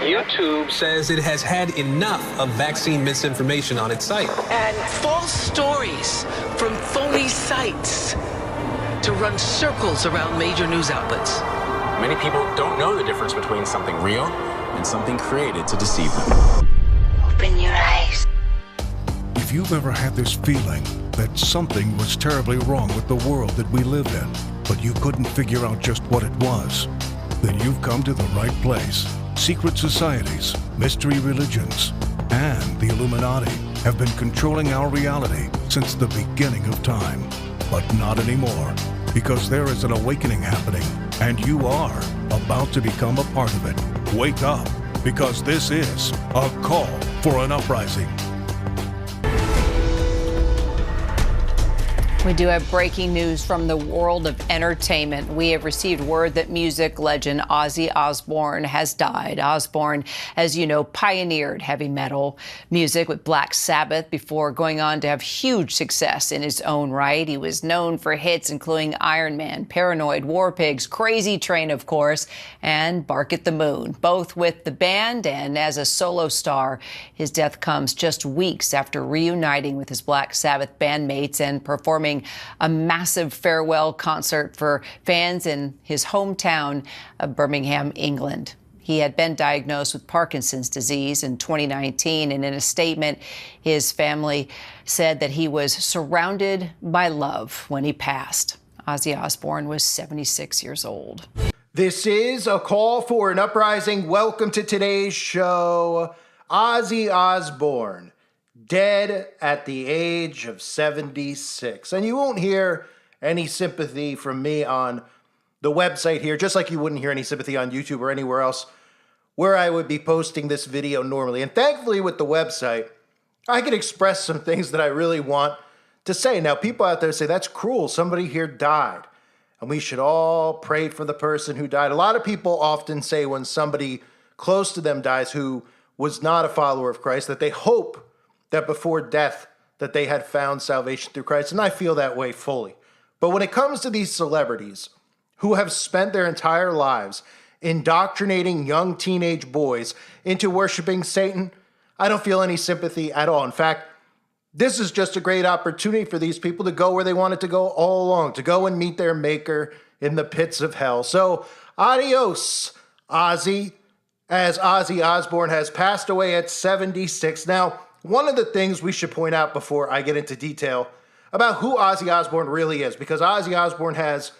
YouTube says it has had enough of vaccine misinformation on its site. And false stories from phony sites to run circles around major news outlets. Many people don't know the difference between something real and something created to deceive them. Open your eyes. If you've ever had this feeling that something was terribly wrong with the world that we live in, but you couldn't figure out just what it was, then you've come to the right place. Secret societies, mystery religions, and the Illuminati have been controlling our reality since the beginning of time. But not anymore, because there is an awakening happening, and you are about to become a part of it. Wake up, because this is a call for an uprising. We do have breaking news from the world of entertainment. We have received word that music legend Ozzy Osbourne has died. Osbourne, as you know, pioneered heavy metal music with Black Sabbath before going on to have huge success in his own right. He was known for hits including Iron Man, Paranoid, War Pigs, Crazy Train, of course, and Bark at the Moon, both with the band and as a solo star. His death comes just weeks after reuniting with his Black Sabbath bandmates and performing a massive farewell concert for fans in his hometown of Birmingham, England. He had been diagnosed with Parkinson's disease in 2019, and in a statement, his family said that he was surrounded by love when he passed. Ozzy Osbourne was 76 years old. This is a call for an uprising. Welcome to today's show. Ozzy Osbourne, dead at the age of 76. And you won't hear any sympathy from me on the website here, just like you wouldn't hear any sympathy on YouTube or anywhere else where I would be posting this video normally. And thankfully with the website, I can express some things that I really want to say. Now, people out there say, that's cruel. Somebody here died, and we should all pray for the person who died. A lot of people often say when somebody close to them dies who was not a follower of Christ, that they hope that before death that they had found salvation through Christ, and I feel that way fully. But when it comes to these celebrities who have spent their entire lives indoctrinating young teenage boys into worshiping Satan, I don't feel any sympathy at all. In fact, this is just a great opportunity for these people to go where they wanted to go all along, to go and meet their maker in the pits of hell. So, adios, Ozzy, as Ozzy Osbourne has passed away at 76. Now, one of the things we should point out before I get into detail about who Ozzy Osbourne really is, because Ozzy Osbourne has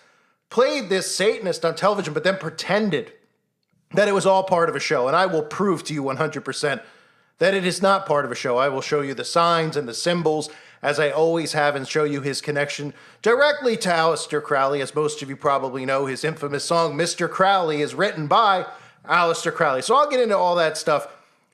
played this Satanist on television, but then pretended that it was all part of a show. And I will prove to you 100% that it is not part of a show. I will show you the signs and the symbols, as I always have, and show you his connection directly to Aleister Crowley. As most of you probably know, his infamous song, Mr. Crowley, is written by Aleister Crowley. So I'll get into all that stuff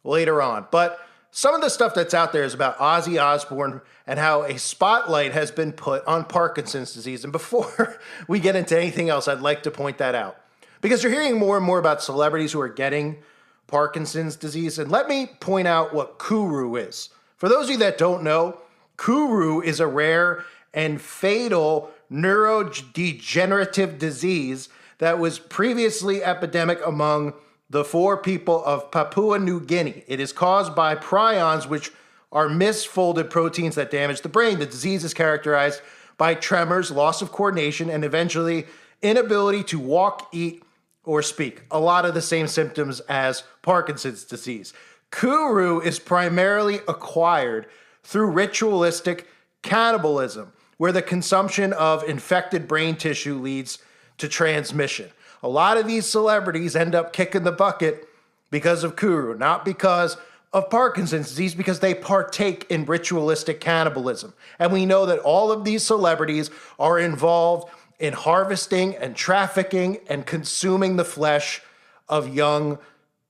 later on. But some of the stuff that's out there is about Ozzy Osbourne and how a spotlight has been put on Parkinson's disease. And before we get into anything else, I'd like to point that out, because you're hearing more and more about celebrities who are getting Parkinson's disease. And let me point out what Kuru is. For those of you that don't know, Kuru is a rare and fatal neurodegenerative disease that was previously epidemic among the 4 people of Papua New Guinea. It is caused by prions, which are misfolded proteins that damage the brain. The disease is characterized by tremors, loss of coordination, and eventually inability to walk, eat, or speak. A lot of the same symptoms as Parkinson's disease. Kuru is primarily acquired through ritualistic cannibalism, where the consumption of infected brain tissue leads to transmission. A lot of these celebrities end up kicking the bucket because of Kuru, not because of Parkinson's disease, because they partake in ritualistic cannibalism. And we know that all of these celebrities are involved in harvesting and trafficking and consuming the flesh of young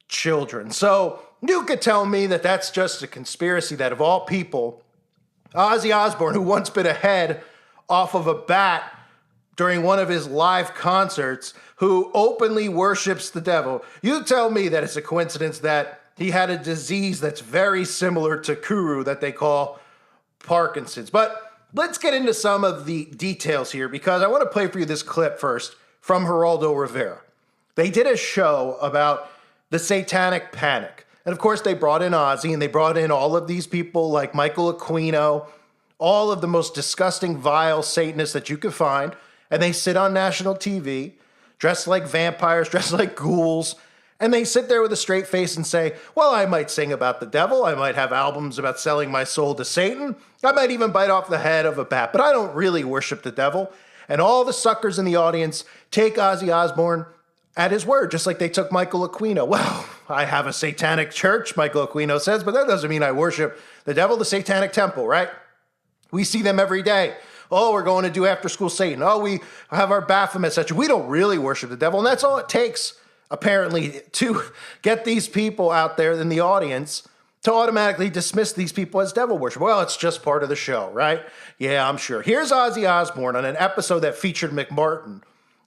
children. So you could tell me that that's just a conspiracy, that of all people, Ozzy Osbourne, who once bit a head off of a bat during one of his live concerts, who openly worships the devil, you tell me that it's a coincidence that he had a disease that's very similar to Kuru that they call Parkinson's. But let's get into some of the details here, because I want to play for you this clip first from Geraldo Rivera. They did a show about the satanic panic. And of course, they brought in Ozzy, and they brought in all of these people like Michael Aquino, all of the most disgusting, vile Satanists that you could find. And they sit on national TV, dressed like vampires, dressed like ghouls. And they sit there with a straight face and say, well, I might sing about the devil. I might have albums about selling my soul to Satan. I might even bite off the head of a bat, but I don't really worship the devil. And all the suckers in the audience take Ozzy Osbourne at his word, just like they took Michael Aquino. Well, I have a satanic church, Michael Aquino says, but that doesn't mean I worship the devil, the satanic temple, right? We see them every day. Oh, we're going to do after school Satan. Oh, we have our Baphomet session. We don't really worship the devil. And that's all it takes, apparently, to get these people out there in the audience to automatically dismiss these people as devil worship. Well, it's just part of the show, right? Yeah, I'm sure. Here's Ozzy Osbourne on an episode that featured McMartin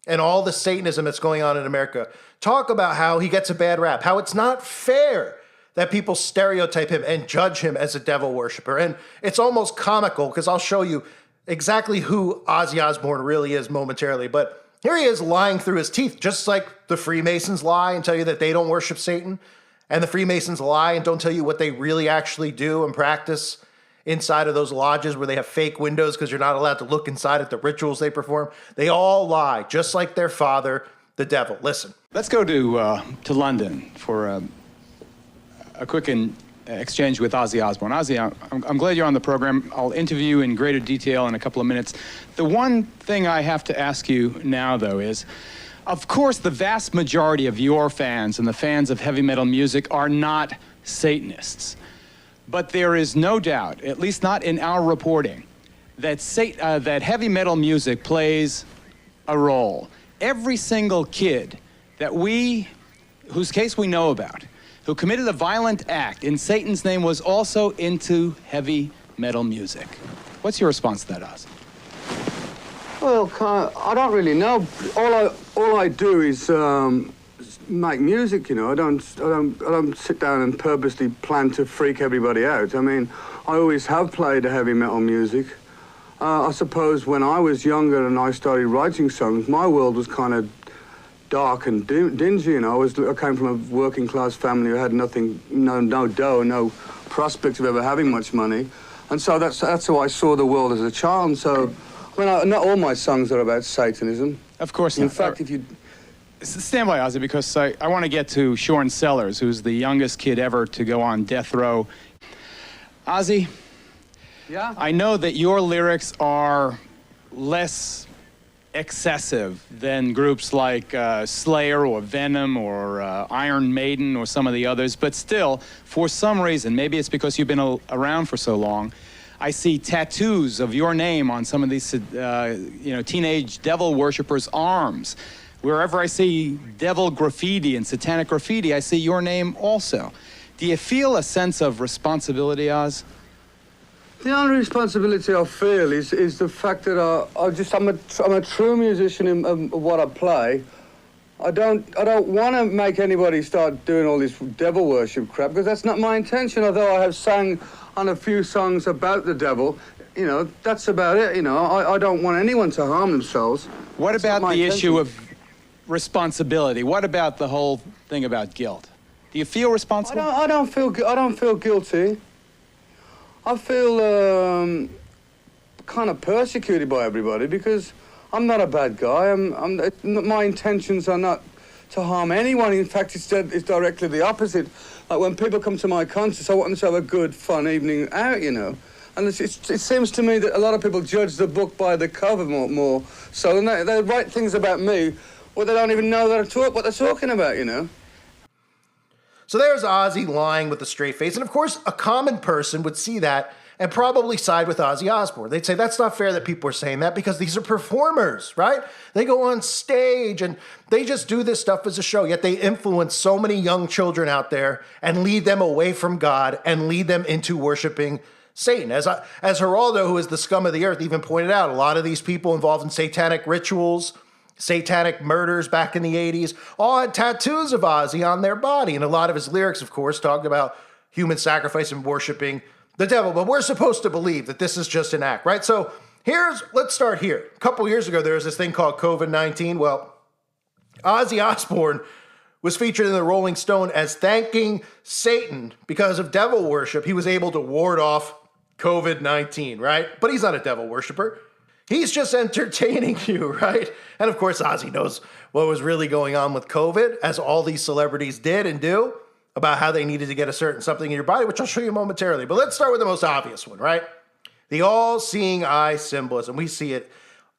and all the Satanism that's going on in America. Talk about how he gets a bad rap, how it's not fair that people stereotype him and judge him as a devil worshiper. And it's almost comical, because I'll show you exactly who Ozzy Osbourne really is momentarily. But here he is lying through his teeth, just like the Freemasons lie and tell you that they don't worship Satan. And the Freemasons lie and don't tell you what they really actually do and practice inside of those lodges where they have fake windows because you're not allowed to look inside at the rituals they perform. They all lie, just like their father, the devil. Listen. Let's go to London for a quick exchange with Ozzy Osbourne. Ozzy, I'm glad you're on the program. I'll interview you in greater detail in a couple of minutes. The one thing I have to ask you now, though, is, of course, the vast majority of your fans and the fans of heavy metal music are not Satanists. But there is no doubt, at least not in our reporting, that that heavy metal music plays a role. Every single kid whose case we know about, who committed a violent act in Satan's name, was also into heavy metal music. What's your response to that, Oz? Well, I don't really know. All I do is make music, you know. I don't sit down and purposely plan to freak everybody out. I mean, I always have played heavy metal music. I suppose when I was younger and I started writing songs, my world was kind of dark and dingy, you know. I came from a working class family who had nothing, no dough, no prospect of ever having much money. And so that's how I saw the world as a child. And so, I mean, not all my songs are about Satanism. Of course not. In fact, if you... Stand by, Ozzy, because I want to get to Sean Sellers, who's the youngest kid ever to go on death row. Ozzy, Yeah? I know that your lyrics are less excessive than groups like Slayer or Venom or Iron Maiden or some of the others, but still, for some reason, maybe it's because you've been around for so long, I see tattoos of your name on some of these teenage devil worshippers' arms. Wherever I see devil graffiti and satanic graffiti, I see your name also. Do you feel a sense of responsibility, Oz? The only responsibility I feel is the fact that I'm a true musician in what I play. I don't want to make anybody start doing all this devil worship crap, because that's not my intention. Although I have sang on a few songs about the devil, you know, that's about it. You know, I don't want anyone to harm themselves. What That's about not my the intention. issue of responsibility? What about the whole thing about guilt? Do you feel responsible? I don't feel guilty. I feel kind of persecuted by everybody because I'm not a bad guy. My intentions are not to harm anyone. In fact, it's directly the opposite. Like when people come to my concerts, I want them to have a good, fun evening out, you know. And it seems to me that a lot of people judge the book by the cover more so than they write things about me, or they don't even know what they're talking about, you know. So there's Ozzy lying with a straight face. And of course, a common person would see that and probably side with Ozzy Osbourne. They'd say, that's not fair that people are saying that because these are performers, right? They go on stage and they just do this stuff as a show, yet they influence so many young children out there and lead them away from God and lead them into worshiping Satan. As Geraldo, who is the scum of the earth, even pointed out, a lot of these people involved in satanic rituals, satanic murders back in the 80s, all had tattoos of Ozzy on their body. And a lot of his lyrics, of course, talked about human sacrifice and worshiping the devil. But we're supposed to believe that this is just an act, right? So let's start here. A couple years ago, there was this thing called COVID-19. Well, Ozzy Osbourne was featured in the Rolling Stone as thanking Satan because of devil worship. He was able to ward off COVID-19, right? But he's not a devil worshiper. He's just entertaining you, right? And of course, Ozzy knows what was really going on with COVID, as all these celebrities did and do, about how they needed to get a certain something in your body, which I'll show you momentarily. But let's start with the most obvious one, right? The all-seeing eye symbolism. We see it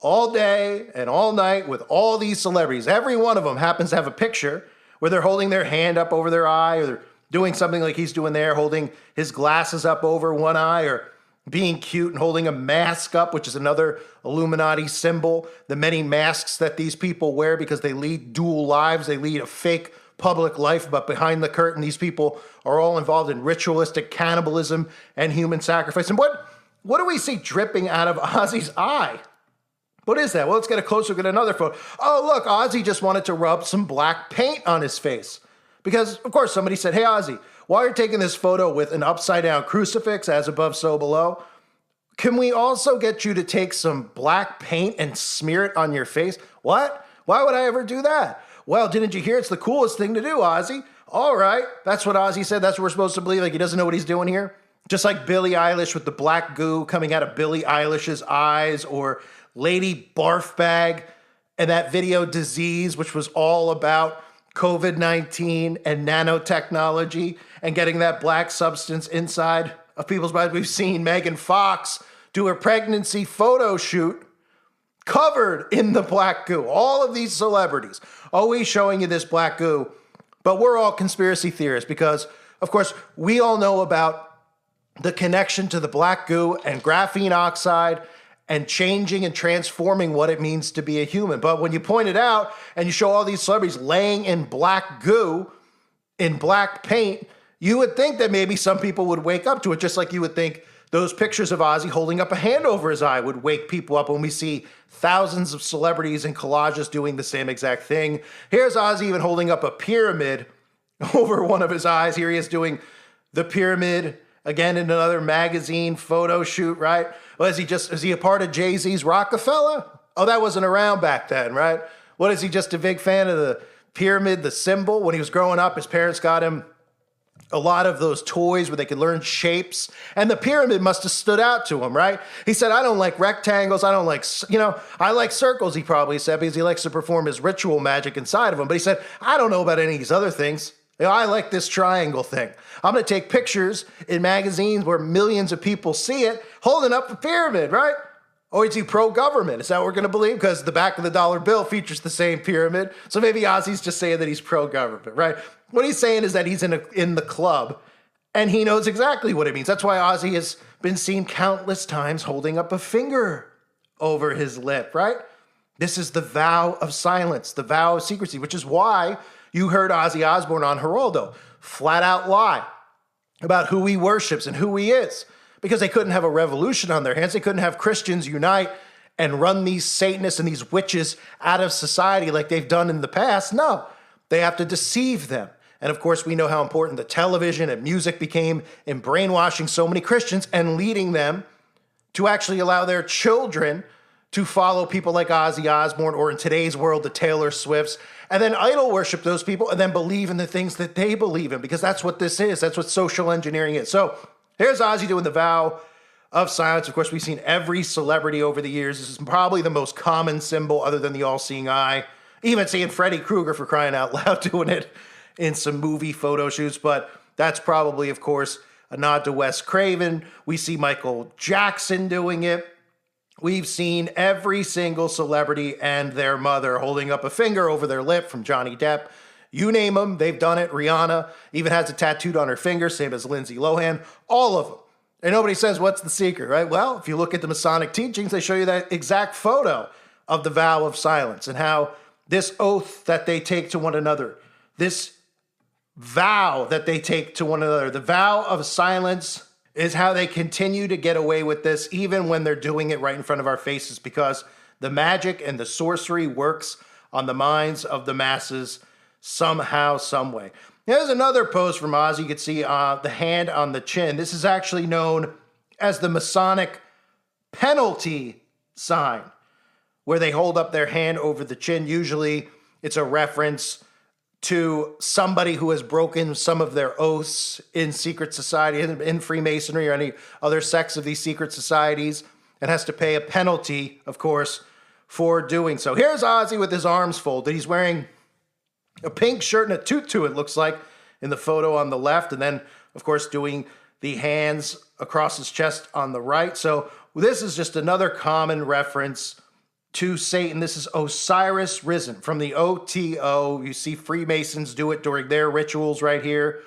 all day and all night with all these celebrities. Every one of them happens to have a picture where they're holding their hand up over their eye, or they're doing something like he's doing there, holding his glasses up over one eye, or being cute and holding a mask up, which is another Illuminati symbol. The many masks that these people wear because they lead dual lives. They lead a fake public life, but behind the curtain, these people are all involved in ritualistic cannibalism and human sacrifice. And what do we see dripping out of Ozzy's eye? What is that? Well, let's get a closer look at another photo. Oh, look, Ozzy just wanted to rub some black paint on his face. Because, of course, somebody said, hey, Ozzy, while you're taking this photo with an upside-down crucifix, as above, so below, can we also get you to take some black paint and smear it on your face? What? Why would I ever do that? Well, didn't you hear? It's the coolest thing to do, Ozzy. All right. That's what Ozzy said. That's what we're supposed to believe. Like, he doesn't know what he's doing here. Just like Billie Eilish with the black goo coming out of Billie Eilish's eyes, or Lady Barfbag and that video Disease, which was all about COVID-19 and nanotechnology and getting that black substance inside of people's bodies. We've seen Megan Fox do her pregnancy photo shoot covered in the black goo. All of these celebrities always showing you this black goo, but we're all conspiracy theorists because, of course, we all know about the connection to the black goo and graphene oxide and changing and transforming what it means to be a human. But when you point it out and you show all these celebrities laying in black goo, in black paint, you would think that maybe some people would wake up to it, just like you would think those pictures of Ozzy holding up a hand over his eye would wake people up when we see thousands of celebrities and collages doing the same exact thing. Here's Ozzy even holding up a pyramid over one of his eyes. Here he is doing the pyramid again in another magazine photo shoot, right? Well, is he a part of Jay-Z's Rockefeller? Oh, that wasn't around back then, right? What, is he just a big fan of the pyramid, the symbol? When he was growing up, his parents got him a lot of those toys where they could learn shapes, and the pyramid must have stood out to him, right? He said, I don't like rectangles, I don't like, I like circles, he probably said, because he likes to perform his ritual magic inside of them. But he said, I don't know about any of these other things. I like this triangle thing. I'm going to take pictures in magazines where millions of people see it, holding up a pyramid, right? Or is he pro-government? Is that what we're going to believe? Because the back of the dollar bill features the same pyramid. So maybe Ozzy's just saying that he's pro-government, right? What he's saying is that he's in the club, and he knows exactly what it means. That's why Ozzy has been seen countless times holding up a finger over his lip, right? This is the vow of silence, the vow of secrecy, which is why you heard Ozzy Osbourne on Geraldo flat out lie about who he worships and who he is, because they couldn't have a revolution on their hands. They couldn't have Christians unite and run these Satanists and these witches out of society like they've done in the past. No, they have to deceive them. And of course, we know how important the television and music became in brainwashing so many Christians and leading them to actually allow their children to follow people like Ozzy Osbourne, or in today's world, the Taylor Swifts, and then idol worship those people and then believe in the things that they believe in, because that's what this is. That's what social engineering is. So here's Ozzy doing the vow of silence. Of course, we've seen every celebrity over the years. This is probably the most common symbol other than the all-seeing eye. Even seeing Freddy Krueger, for crying out loud, doing it in some movie photo shoots. But that's probably, of course, a nod to Wes Craven. We see Michael Jackson doing it. We've seen every single celebrity and their mother holding up a finger over their lip, from Johnny Depp. You name them, they've done it. Rihanna even has it tattooed on her finger, same as Lindsay Lohan. All of them. And nobody says, what's the secret, right? Well, if you look at the Masonic teachings, they show you that exact photo of the vow of silence and how this oath that they take to one another, this vow that they take to one another, the vow of silence, is how they continue to get away with this, even when they're doing it right in front of our faces, because the magic and the sorcery works on the minds of the masses somehow, some way. Here's another pose from Ozzy. You can see the hand on the chin. This is actually known as the Masonic penalty sign, where they hold up their hand over the chin. Usually it's a reference to somebody who has broken some of their oaths in secret society, in Freemasonry or any other sects of these secret societies, and has to pay a penalty, of course, for doing so. Here's Ozzy with his arms folded. He's wearing a pink shirt and a tutu, it looks like, in the photo on the left, and then, of course, doing the hands across his chest on the right. So this is just another common reference to Satan. This is Osiris risen from the OTO. You see Freemasons do it during their rituals right here.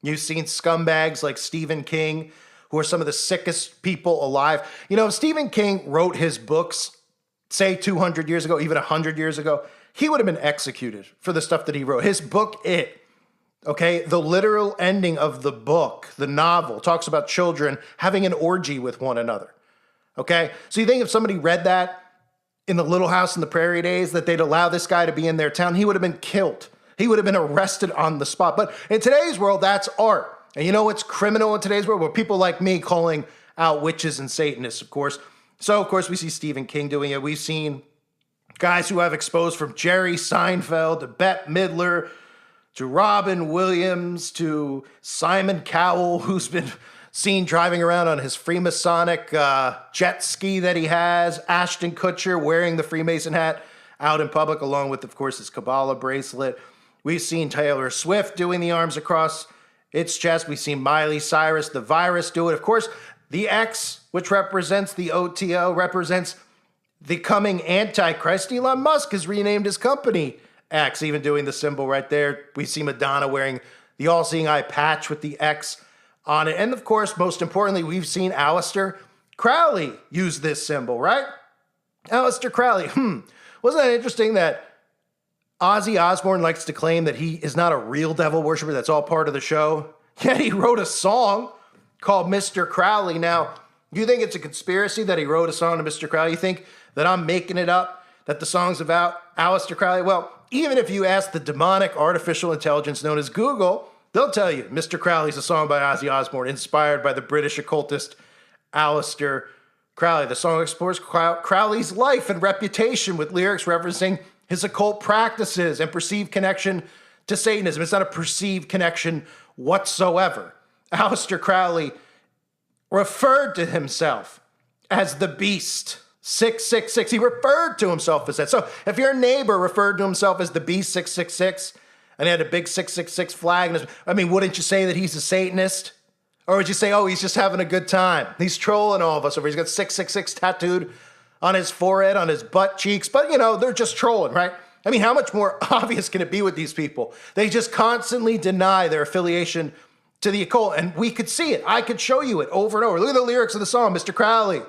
You've seen scumbags like Stephen King, who are some of the sickest people alive. You know, if Stephen King wrote his books, say 200 years ago, even 100 years ago, he would have been executed for the stuff that he wrote. His book, okay, the literal ending of the book, the novel, talks about children having an orgy with one another. Okay, so you think if somebody read that in the Little House on the Prairie days, that they'd allow this guy to be in their town, he would have been killed. He would have been arrested on the spot. But in today's world, that's art. And you know what's criminal in today's world? Well, people like me calling out witches and Satanists, of course. So, of course, we see Stephen King doing it. We've seen guys who have exposed from Jerry Seinfeld to Bette Midler to Robin Williams to Simon Cowell, who's been seen driving around on his Freemasonic jet ski that he has. Ashton Kutcher wearing the Freemason hat out in public, along with, of course, his Kabbalah bracelet. We've seen Taylor Swift doing the arms across its chest. We've seen Miley Cyrus, the virus, do it. Of course, the X, which represents the OTO, represents the coming Antichrist. Elon Musk has renamed his company X, even doing the symbol right there. We see Madonna wearing the all-seeing eye patch with the X on it. And of course, most importantly, we've seen Aleister Crowley use this symbol, right? Aleister Crowley. Wasn't that interesting that Ozzy Osbourne likes to claim that he is not a real devil worshiper, that's all part of the show? Yet he wrote a song called Mr. Crowley. Now, do you think it's a conspiracy that he wrote a song to Mr. Crowley? You think that I'm making it up, that the song's about Aleister Crowley? Well, even if you ask the demonic artificial intelligence known as Google, they'll tell you Mr. Crowley's a song by Ozzy Osbourne, inspired by the British occultist Aleister Crowley. The song explores Crowley's life and reputation with lyrics referencing his occult practices and perceived connection to Satanism. It's not a perceived connection whatsoever. Aleister Crowley referred to himself as the Beast 666. He referred to himself as that. So if your neighbor referred to himself as the Beast 666 and he had a big 666 flag, wouldn't you say that he's a Satanist? Or would you say, oh, he's just having a good time? He's trolling all of us over. He's got 666 tattooed on his forehead, on his butt cheeks. But, they're just trolling, right? How much more obvious can it be with these people? They just constantly deny their affiliation to the occult. And we could see it. I could show you it over and over. Look at the lyrics of the song, Mr. Crowley.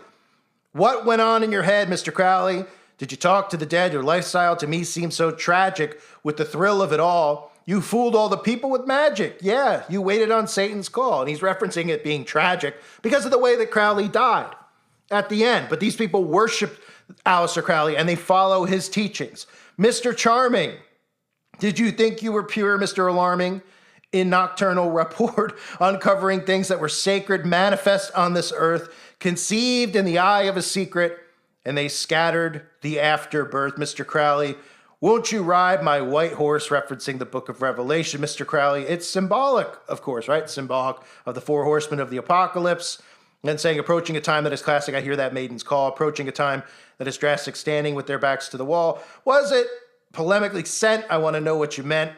What went on in your head, Mr. Crowley? Did you talk to the dead? Your lifestyle to me seems so tragic with the thrill of it all. You fooled all the people with magic. Yeah, you waited on Satan's call. And he's referencing it being tragic because of the way that Crowley died at the end. But these people worship Aleister Crowley and they follow his teachings. Mr. Charming, did you think you were pure, Mr. Alarming? In Nocturnal Report, uncovering things that were sacred, manifest on this earth, conceived in the eye of a secret, and they scattered the afterbirth. Mr. Crowley, won't you ride my white horse, referencing the book of Revelation, Mr. Crowley? It's symbolic, of course, right? Symbolic of the four horsemen of the apocalypse. And then saying, approaching a time that is classic, I hear that maiden's call, approaching a time that is drastic, standing with their backs to the wall. Was it polemically sent? I want to know what you meant.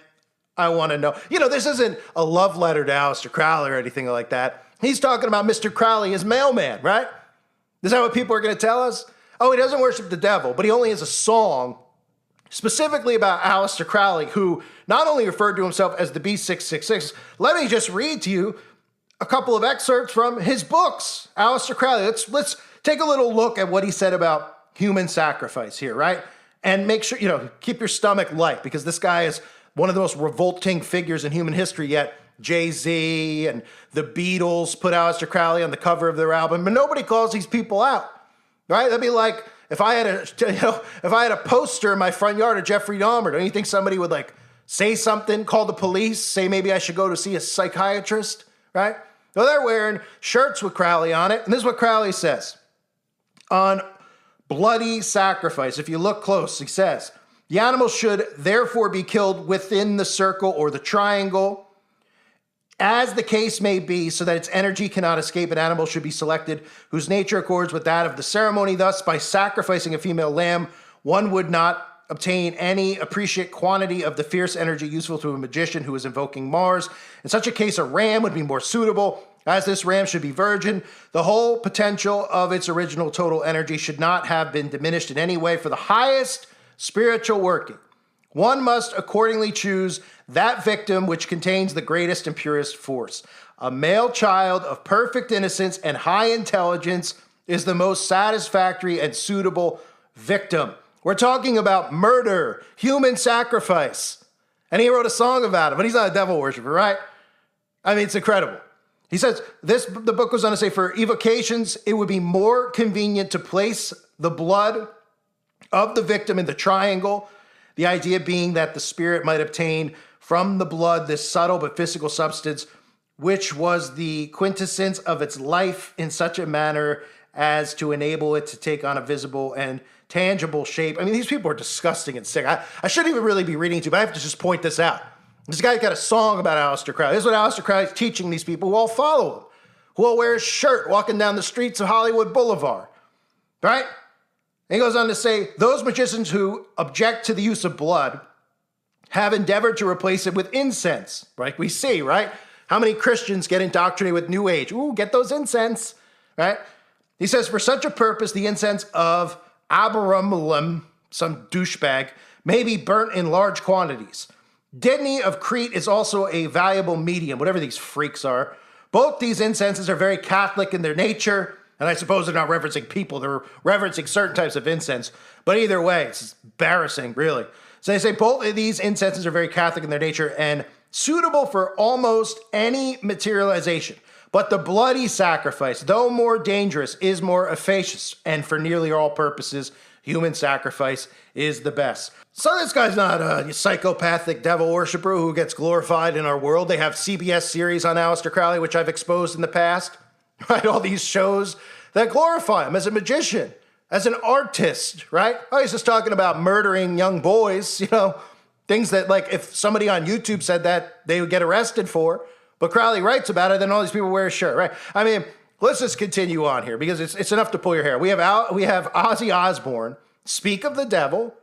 I want to know. This isn't a love letter to Aleister Crowley or anything like that. He's talking about Mr. Crowley, his mailman, right? Is that what people are going to tell us? Oh, he doesn't worship the devil, but he only has a song specifically about Aleister Crowley, who not only referred to himself as the Beast 666. Let me just read to you a couple of excerpts from his books. Aleister Crowley, let's take a little look at what he said about human sacrifice here, right? And make sure, keep your stomach light, because this guy is one of the most revolting figures in human history yet. Jay-Z and the Beatles put Aleister Crowley on the cover of their album, but nobody calls these people out, right? That'd be like if I had a poster in my front yard of Jeffrey Dahmer. Don't you think somebody would say something, call the police, say maybe I should go to see a psychiatrist, right? Well, they're wearing shirts with Crowley on it, and this is what Crowley says on bloody sacrifice. If you look close, he says, The animal should therefore be killed within the circle or the triangle, as the case may be, so that its energy cannot escape. An animal should be selected whose nature accords with that of the ceremony. Thus, by sacrificing a female lamb, one would not obtain any appreciate quantity of the fierce energy useful to a magician who is invoking Mars. In such a case, a ram would be more suitable, as this ram should be virgin. The whole potential of its original total energy should not have been diminished in any way for the highest spiritual working. One must accordingly choose that victim which contains the greatest and purest force. A male child of perfect innocence and high intelligence is the most satisfactory and suitable victim. We're talking about murder, human sacrifice. And he wrote a song about it, but he's not a devil worshiper, right? I mean, it's incredible. He says, the book goes on to say, for evocations, it would be more convenient to place the blood of the victim in the triangle. The idea being that the spirit might obtain from the blood this subtle but physical substance, which was the quintessence of its life in such a manner as to enable it to take on a visible and tangible shape. I mean, these people are disgusting and sick. I shouldn't even really be reading to you, but I have to just point this out. This guy's got a song about Aleister Crowley. This is what Aleister Crowley's teaching these people who all follow him, who all wear his shirt walking down the streets of Hollywood Boulevard, right? And he goes on to say, those magicians who object to the use of blood have endeavored to replace it with incense, right? We see, right? How many Christians get indoctrinated with New Age? Ooh, get those incense, right? He says, for such a purpose, the incense of Abramelem, some douchebag, may be burnt in large quantities. Didney of Crete is also a valuable medium, whatever these freaks are. Both these incenses are very Catholic in their nature, and I suppose they're not referencing people, they're referencing certain types of incense. But either way, it's embarrassing, really. So they say both of these incenses are very Catholic in their nature and suitable for almost any materialization. But the bloody sacrifice, though more dangerous, is more efficacious, and for nearly all purposes, human sacrifice is the best. So this guy's not a psychopathic devil worshiper who gets glorified in our world. They have CBS series on Aleister Crowley, which I've exposed in the past, right? All these shows that glorify him as a magician, as an artist, right? Oh, he's just talking about murdering young boys, things that, like, if somebody on YouTube said that, they would get arrested for. But Crowley writes about it, then all these people wear a shirt, right? I mean, let's just continue on here because it's enough to pull your hair. We have Ozzy Osbourne speak of the devil,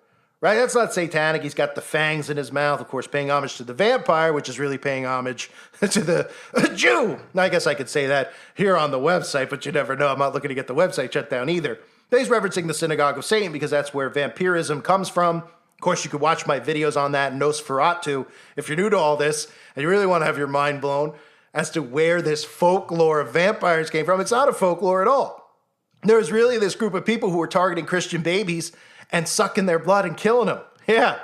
right? That's not satanic. He's got the fangs in his mouth, of course, paying homage to the vampire, which is really paying homage to the Jew. Now, I guess I could say that here on the website, but you never know. I'm not looking to get the website shut down either. But he's referencing the synagogue of Satan because that's where vampirism comes from. Of course, you could watch my videos on that, Nosferatu, if you're new to all this and you really want to have your mind blown as to where this folklore of vampires came from. It's not a folklore at all. There was really this group of people who were targeting Christian babies and sucking their blood and killing them. Yeah.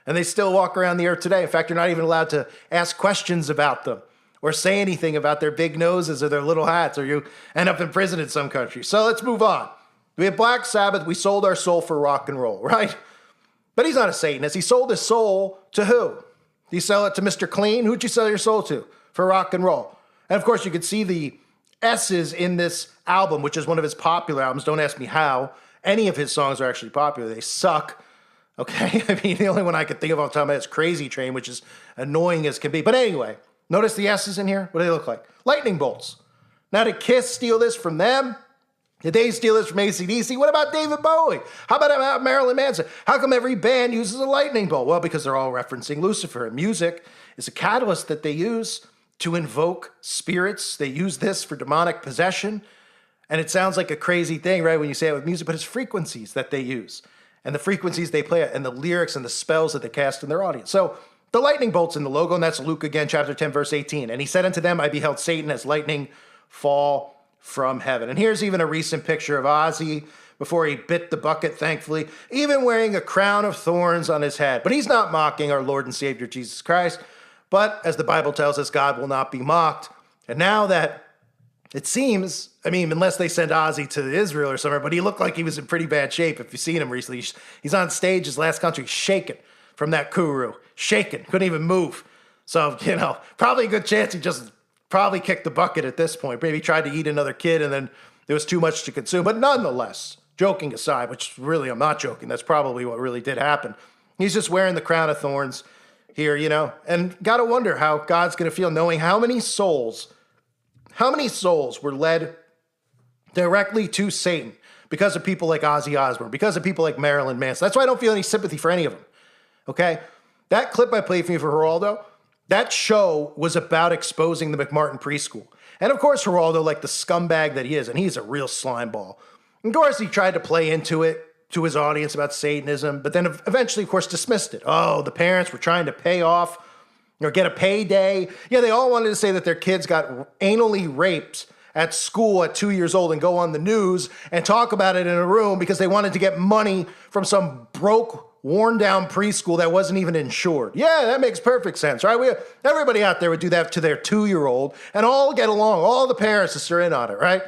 And they still walk around the earth today. In fact, you're not even allowed to ask questions about them or say anything about their big noses or their little hats, or you end up in prison in some countries. So let's move on. We have Black Sabbath. We sold our soul for rock and roll, right? But he's not a Satanist. He sold his soul to who? Did you sell it to Mr. Clean? Who'd you sell your soul to? For rock and roll. And of course, you could see the S's in this album, which is one of his popular albums. Don't ask me how any of his songs are actually popular. They suck. Okay? I mean, the only one I could think of off the top of my head is Crazy Train, which is annoying as can be. But anyway, notice the S's in here? What do they look like? Lightning bolts. Now, did Kiss steal this from them? Did they steal this from AC/DC? What about David Bowie? How about Marilyn Manson? How come every band uses a lightning bolt? Well, because they're all referencing Lucifer. And music is a catalyst that they use to invoke spirits. They use this for demonic possession. And it sounds like a crazy thing, right, when you say it with music, but it's frequencies that they use. And the frequencies they play, and the lyrics and the spells that they cast in their audience. So the lightning bolt's in the logo, and that's Luke again, chapter 10, verse 18. And he said unto them, I beheld Satan as lightning fall from heaven. And here's even a recent picture of Ozzy before he bit the bucket, thankfully, even wearing a crown of thorns on his head. But he's not mocking our Lord and Savior Jesus Christ. But as the Bible tells us, God will not be mocked. And now that it seems, I mean, unless they send Ozzy to Israel or somewhere, but he looked like he was in pretty bad shape. If you've seen him recently, he's on stage, his last concert, shaking from that Kuru. Shaking, couldn't even move. So, probably a good chance he just probably kicked the bucket at this point. Maybe tried to eat another kid and then there was too much to consume. But nonetheless, joking aside, which really I'm not joking, that's probably what really did happen. He's just wearing the crown of thorns here, you know, and got to wonder how God's going to feel knowing how many souls were led directly to Satan because of people like Ozzy Osbourne, because of people like Marilyn Manson. That's why I don't feel any sympathy for any of them, okay? That clip I played for you for Geraldo, that show was about exposing the McMartin preschool. And of course, Geraldo, like the scumbag that he is, and he's a real slimeball. Of course, he tried to play into it to his audience about Satanism, but then eventually, of course, dismissed it. Oh, the parents were trying to pay off or get a payday. Yeah, they all wanted to say that their kids got anally raped at school at 2 years old and go on the news and talk about it in a room because they wanted to get money from some broke, worn down preschool that wasn't even insured. Yeah, that makes perfect sense, right? Everybody out there would do that to their 2-year-old and all get along. All the parents just are in on it, right?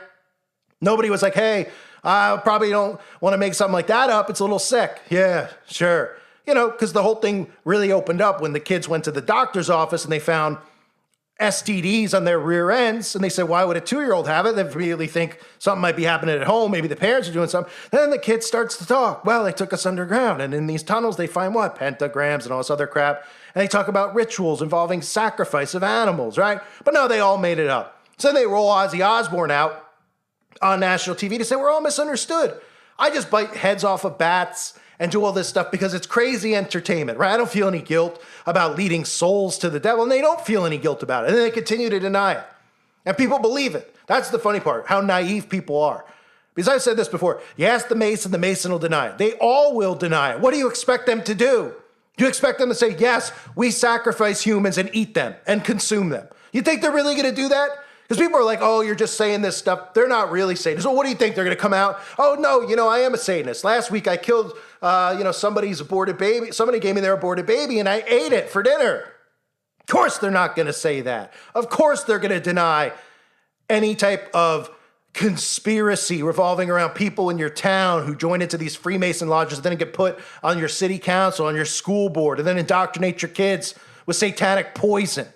Nobody was like, hey, I probably don't want to make something like that up. It's a little sick. Yeah, sure. You know, because the whole thing really opened up when the kids went to the doctor's office and they found STDs on their rear ends, and they said, why would a 2-year-old have it? They immediately think something might be happening at home. Maybe the parents are doing something. Then the kid starts to talk. Well, they took us underground, and in these tunnels, they find what? Pentagrams and all this other crap. And they talk about rituals involving sacrifice of animals, right? But no, they all made it up. So then they roll Ozzy Osbourne out on national TV to say, we're all misunderstood. I just bite heads off of bats and do all this stuff because it's crazy entertainment, right? I don't feel any guilt about leading souls to the devil, and they don't feel any guilt about it. And then they continue to deny it. And people believe it. That's the funny part, how naive people are. Because I've said this before. You ask the Mason will deny it. They all will deny it. What do you expect them to do? Do you expect them to say, yes, we sacrifice humans and eat them and consume them? You think they're really going to do that? Because people are like, oh, you're just saying this stuff. They're not really Satanists. So what do you think? They're going to come out? Oh, no, I am a Satanist. Last week I killed, somebody's aborted baby. Somebody gave me their aborted baby and I ate it for dinner. Of course they're not going to say that. Of course they're going to deny any type of conspiracy revolving around people in your town who join into these Freemason lodges and then get put on your city council, on your school board, and then indoctrinate your kids with satanic poison.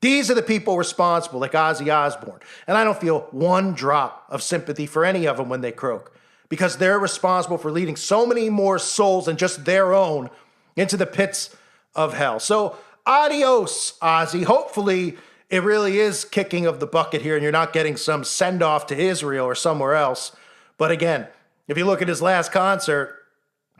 These are the people responsible, like Ozzy Osbourne. And I don't feel one drop of sympathy for any of them when they croak, because they're responsible for leading so many more souls than just their own into the pits of hell. So adios, Ozzy. Hopefully it really is kicking of the bucket here and you're not getting some send-off to Israel or somewhere else. But again, if you look at his last concert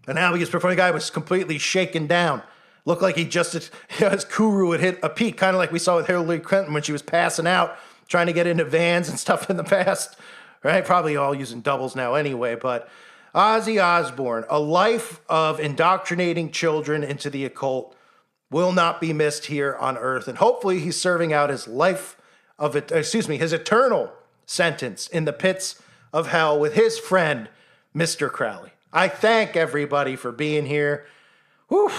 and how he was performing, the guy was completely shaken down. Looked like he just, his Kuru had hit a peak, kind of like we saw with Hillary Clinton when she was passing out, trying to get into vans and stuff in the past, right? Probably all using doubles now anyway, but Ozzy Osbourne, a life of indoctrinating children into the occult, will not be missed here on earth. And hopefully he's serving out his his eternal sentence in the pits of hell with his friend, Mr. Crowley. I thank everybody for being here. Whew.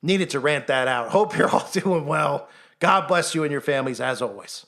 Needed to rant that out. Hope you're all doing well. God bless you and your families as always.